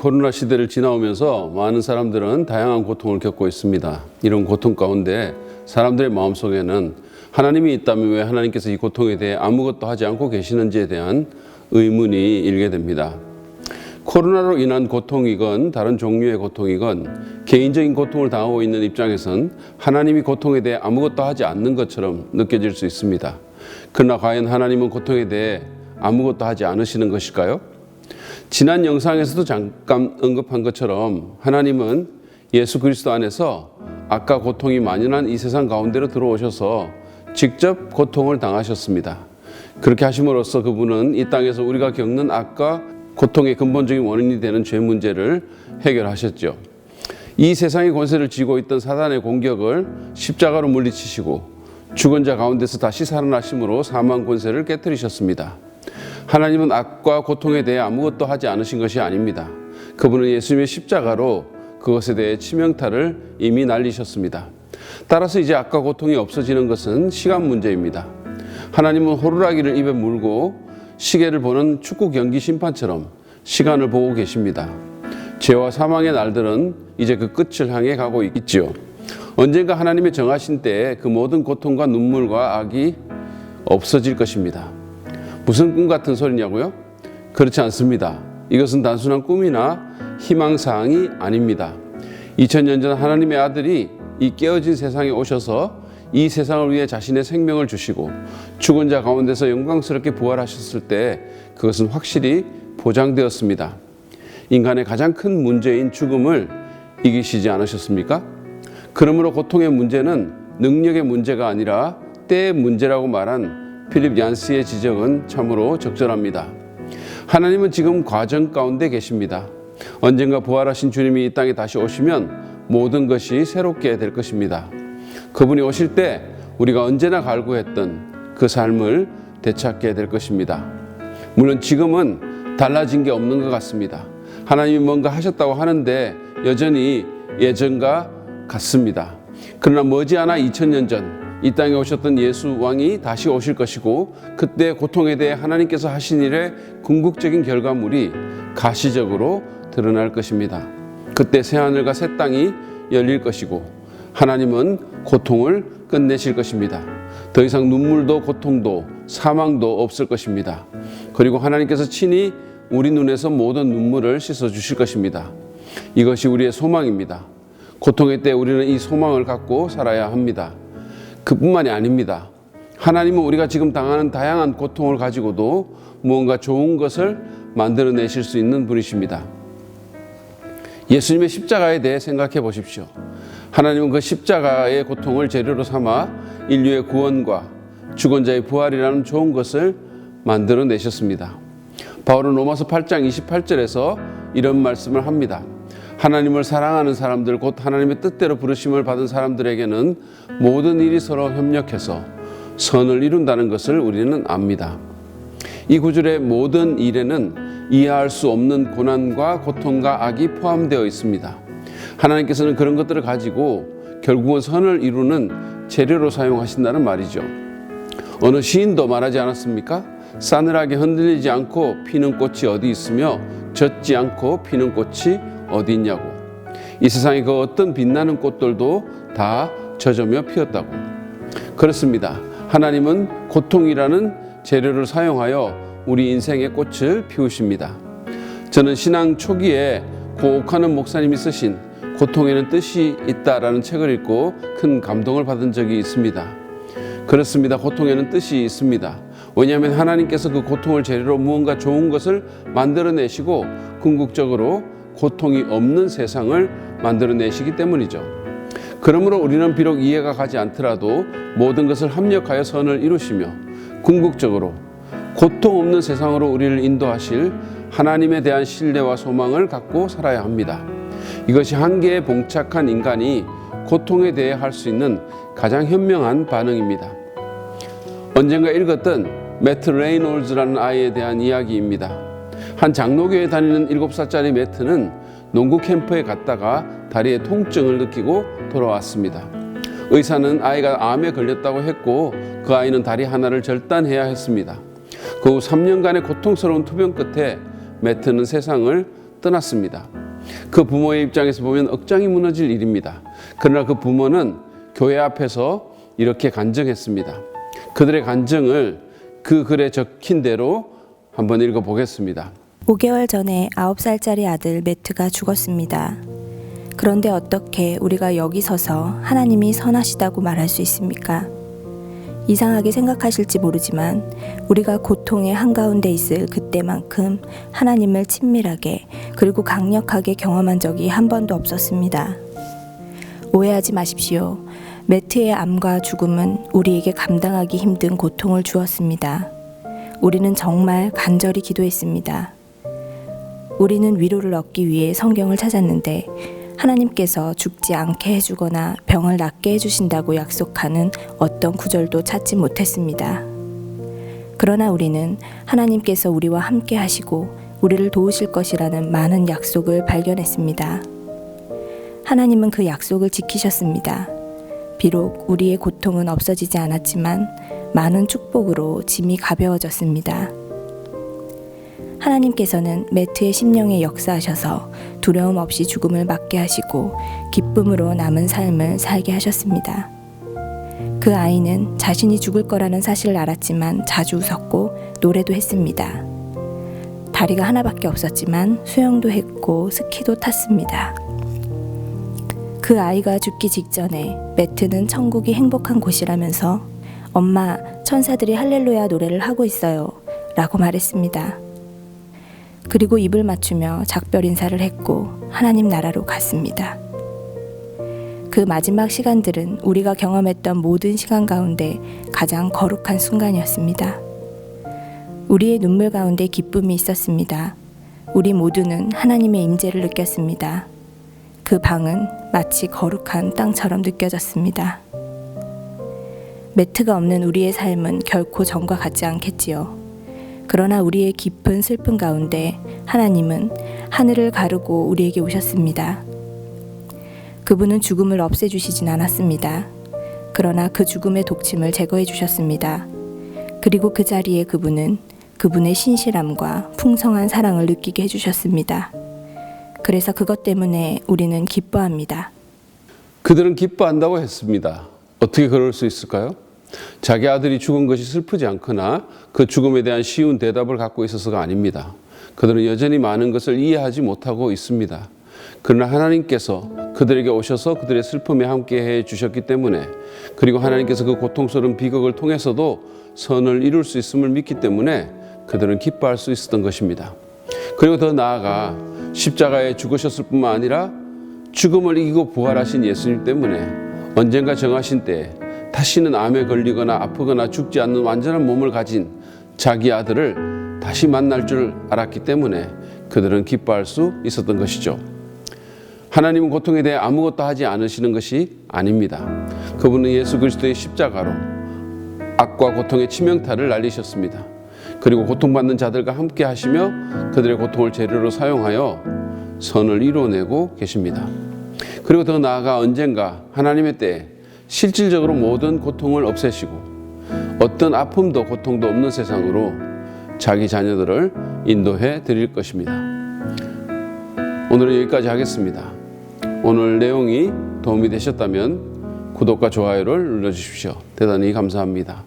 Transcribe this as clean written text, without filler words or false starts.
코로나 시대를 지나오면서 많은 사람들은 다양한 고통을 겪고 있습니다. 이런 고통 가운데 사람들의 마음속에는 하나님이 있다면 왜 하나님께서 이 고통에 대해 아무것도 하지 않고 계시는지에 대한 의문이 일게 됩니다. 코로나로 인한 고통이건 다른 종류의 고통이건 개인적인 고통을 당하고 있는 입장에선 하나님이 고통에 대해 아무것도 하지 않는 것처럼 느껴질 수 있습니다. 그러나 과연 하나님은 고통에 대해 아무것도 하지 않으시는 것일까요? 지난 영상에서도 잠깐 언급한 것처럼 하나님은 예수 그리스도 안에서 악과 고통이 만연한 이 세상 가운데로 들어오셔서 직접 고통을 당하셨습니다. 그렇게 하심으로써 그분은 이 땅에서 우리가 겪는 악과 고통의 근본적인 원인이 되는 죄 문제를 해결하셨죠. 이 세상의 권세를 쥐고 있던 사단의 공격을 십자가로 물리치시고 죽은 자 가운데서 다시 살아나심으로 사망 권세를 깨뜨리셨습니다. 하나님은 악과 고통에 대해 아무것도 하지 않으신 것이 아닙니다. 그분은 예수님의 십자가로 그것에 대해 치명타를 이미 날리셨습니다. 따라서 이제 악과 고통이 없어지는 것은 시간 문제입니다. 하나님은 호루라기를 입에 물고 시계를 보는 축구 경기 심판처럼 시간을 보고 계십니다. 죄와 사망의 날들은 이제 그 끝을 향해 가고 있지요. 언젠가 하나님의 정하신 때에 그 모든 고통과 눈물과 악이 없어질 것입니다. 무슨 꿈 같은 소리냐고요? 그렇지 않습니다. 이것은 단순한 꿈이나 희망사항이 아닙니다. 2000년 전 하나님의 아들이 이 깨어진 세상에 오셔서 이 세상을 위해 자신의 생명을 주시고 죽은 자 가운데서 영광스럽게 부활하셨을 때 그것은 확실히 보장되었습니다. 인간의 가장 큰 문제인 죽음을 이기시지 않으셨습니까? 그러므로 고통의 문제는 능력의 문제가 아니라 때의 문제라고 말한 필립 얀스의 지적은 참으로 적절합니다. 하나님은 지금 과정 가운데 계십니다. 언젠가 부활하신 주님이 이 땅에 다시 오시면 모든 것이 새롭게 될 것입니다. 그분이 오실 때 우리가 언제나 갈구했던 그 삶을 되찾게 될 것입니다. 물론 지금은 달라진 게 없는 것 같습니다. 하나님이 뭔가 하셨다고 하는데 여전히 예전과 같습니다. 그러나 머지않아 2000년 전 이 땅에 오셨던 예수 왕이 다시 오실 것이고 그때 고통에 대해 하나님께서 하신 일의 궁극적인 결과물이 가시적으로 드러날 것입니다. 그때 새하늘과 새 땅이 열릴 것이고 하나님은 고통을 끝내실 것입니다. 더 이상 눈물도 고통도 사망도 없을 것입니다. 그리고 하나님께서 친히 우리 눈에서 모든 눈물을 씻어 주실 것입니다. 이것이 우리의 소망입니다. 고통의 때 우리는 이 소망을 갖고 살아야 합니다. 그뿐만이 아닙니다. 하나님은 우리가 지금 당하는 다양한 고통을 가지고도 무언가 좋은 것을 만들어내실 수 있는 분이십니다. 예수님의 십자가에 대해 생각해 보십시오. 하나님은 그 십자가의 고통을 재료로 삼아 인류의 구원과 죽은 자의 부활이라는 좋은 것을 만들어내셨습니다. 바울은 로마서 8장 28절에서 이런 말씀을 합니다. 하나님을 사랑하는 사람들 곧 하나님의 뜻대로 부르심을 받은 사람들에게는 모든 일이 서로 협력해서 선을 이룬다는 것을 우리는 압니다. 이 구절의 모든 일에는 이해할 수 없는 고난과 고통과 악이 포함되어 있습니다. 하나님께서는 그런 것들을 가지고 결국은 선을 이루는 재료로 사용하신다는 말이죠. 어느 시인도 말하지 않았습니까? 싸늘하게 흔들리지 않고 피는 꽃이 어디 있으며 젖지 않고 피는 꽃이 어디 있냐고. 이 세상의 그 어떤 빛나는 꽃들도 다 젖으며 피었다고. 그렇습니다. 하나님은 고통이라는 재료를 사용하여 우리 인생의 꽃을 피우십니다. 저는 신앙 초기에 고 옥하는 목사님이 쓰신 고통에는 뜻이 있다라는 책을 읽고 큰 감동을 받은 적이 있습니다. 그렇습니다. 고통에는 뜻이 있습니다. 왜냐하면 하나님께서 그 고통을 재료로 무언가 좋은 것을 만들어내시고 궁극적으로 고통이 없는 세상을 만들어내시기 때문이죠. 그러므로 우리는 비록 이해가 가지 않더라도 모든 것을 합력하여 선을 이루시며 궁극적으로 고통 없는 세상으로 우리를 인도하실 하나님에 대한 신뢰와 소망을 갖고 살아야 합니다. 이것이 한계에 봉착한 인간이 고통에 대해 할 수 있는 가장 현명한 반응입니다. 언젠가 읽었던 매트 레이놀즈라는 아이에 대한 이야기입니다. 한 장로교에 다니는 7살짜리 매트는 농구 캠프에 갔다가 다리에 통증을 느끼고 돌아왔습니다. 의사는 아이가 암에 걸렸다고 했고 그 아이는 다리 하나를 절단해야 했습니다. 그 후 3년간의 고통스러운 투병 끝에 매트는 세상을 떠났습니다. 그 부모의 입장에서 보면 억장이 무너질 일입니다. 그러나 그 부모는 교회 앞에서 이렇게 간증했습니다. 그들의 간증을 그 글에 적힌 대로 한번 읽어보겠습니다. 5개월 전에 9살짜리 아들 매트가 죽었습니다. 그런데 어떻게 우리가 여기 서서 하나님이 선하시다고 말할 수 있습니까? 이상하게 생각하실지 모르지만 우리가 고통의 한가운데 있을 그때만큼 하나님을 친밀하게 그리고 강력하게 경험한 적이 한 번도 없었습니다. 오해하지 마십시오. 매트의 암과 죽음은 우리에게 감당하기 힘든 고통을 주었습니다. 우리는 정말 간절히 기도했습니다. 우리는 위로를 얻기 위해 성경을 찾았는데 하나님께서 죽지 않게 해주거나 병을 낫게 해주신다고 약속하는 어떤 구절도 찾지 못했습니다. 그러나 우리는 하나님께서 우리와 함께 하시고 우리를 도우실 것이라는 많은 약속을 발견했습니다. 하나님은 그 약속을 지키셨습니다. 비록 우리의 고통은 없어지지 않았지만 많은 축복으로 짐이 가벼워졌습니다. 하나님께서는 매트의 심령에 역사하셔서 두려움 없이 죽음을 맞게 하시고 기쁨으로 남은 삶을 살게 하셨습니다. 그 아이는 자신이 죽을 거라는 사실을 알았지만 자주 웃었고 노래도 했습니다. 다리가 하나밖에 없었지만 수영도 했고 스키도 탔습니다. 그 아이가 죽기 직전에 매트는 천국이 행복한 곳이라면서 엄마, 천사들이 할렐루야 노래를 하고 있어요 라고 말했습니다. 그리고 입을 맞추며 작별 인사를 했고 하나님 나라로 갔습니다. 그 마지막 시간들은 우리가 경험했던 모든 시간 가운데 가장 거룩한 순간이었습니다. 우리의 눈물 가운데 기쁨이 있었습니다. 우리 모두는 하나님의 임재를 느꼈습니다. 그 방은 마치 거룩한 땅처럼 느껴졌습니다. 매트가 없는 우리의 삶은 결코 전과 같지 않겠지요. 그러나 우리의 깊은 슬픔 가운데 하나님은 하늘을 가르고 우리에게 오셨습니다. 그분은 죽음을 없애주시진 않았습니다. 그러나 그 죽음의 독침을 제거해 주셨습니다. 그리고 그 자리에 그분은 그분의 신실함과 풍성한 사랑을 느끼게 해주셨습니다. 그래서 그것 때문에 우리는 기뻐합니다. 그들은 기뻐한다고 했습니다. 어떻게 그럴 수 있을까요? 자기 아들이 죽은 것이 슬프지 않거나 그 죽음에 대한 쉬운 대답을 갖고 있어서가 아닙니다. 그들은 여전히 많은 것을 이해하지 못하고 있습니다. 그러나 하나님께서 그들에게 오셔서 그들의 슬픔에 함께해 주셨기 때문에, 그리고 하나님께서 그 고통스러운 비극을 통해서도 선을 이룰 수 있음을 믿기 때문에 그들은 기뻐할 수 있었던 것입니다. 그리고 더 나아가 십자가에 죽으셨을 뿐만 아니라 죽음을 이기고 부활하신 예수님 때문에 언젠가 정하신 때에 다시는 암에 걸리거나 아프거나 죽지 않는 완전한 몸을 가진 자기 아들을 다시 만날 줄 알았기 때문에 그들은 기뻐할 수 있었던 것이죠. 하나님은 고통에 대해 아무것도 하지 않으시는 것이 아닙니다. 그분은 예수 그리스도의 십자가로 악과 고통의 치명타를 날리셨습니다. 그리고 고통받는 자들과 함께 하시며 그들의 고통을 재료로 사용하여 선을 이루어내고 계십니다. 그리고 더 나아가 언젠가 하나님의 때에 실질적으로 모든 고통을 없애시고 어떤 아픔도 고통도 없는 세상으로 자기 자녀들을 인도해 드릴 것입니다. 오늘은 여기까지 하겠습니다. 오늘 내용이 도움이 되셨다면 구독과 좋아요를 눌러주십시오. 대단히 감사합니다.